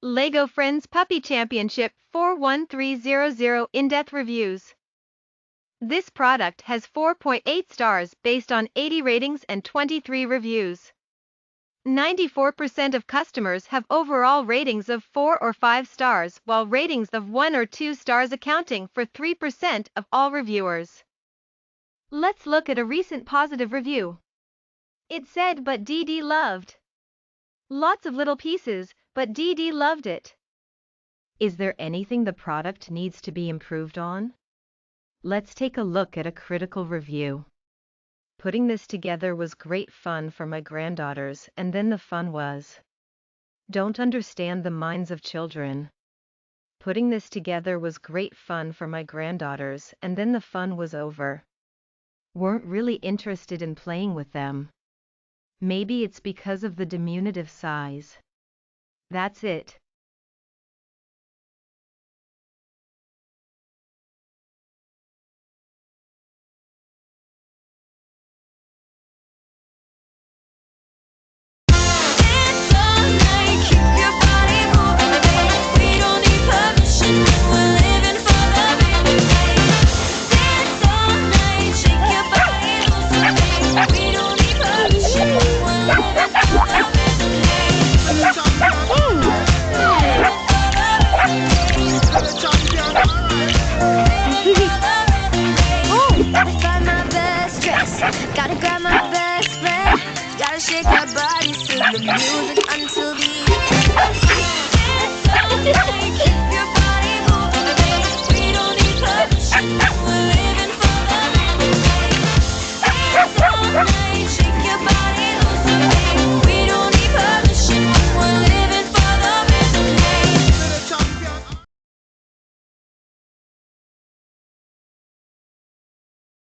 LEGO Friends Puppy Championship 41300 In-Depth Reviews. This product has 4.8 stars based on 80 ratings and 23 reviews. 94% of customers have overall ratings of 4 or 5 stars, while ratings of 1 or 2 stars accounting for 3% of all reviewers. Let's look at a recent positive review. It said, "But DD loved. Lots of little pieces, but DD loved it." Is there anything the product needs to be improved on? Let's take a look at a critical review. Putting this together was great fun for my granddaughters, and then the fun was. Don't understand the minds of children. Putting this together was great fun for my granddaughters, and then the fun was over. Weren't really interested in playing with them. Maybe it's because of the diminutive size. That's it.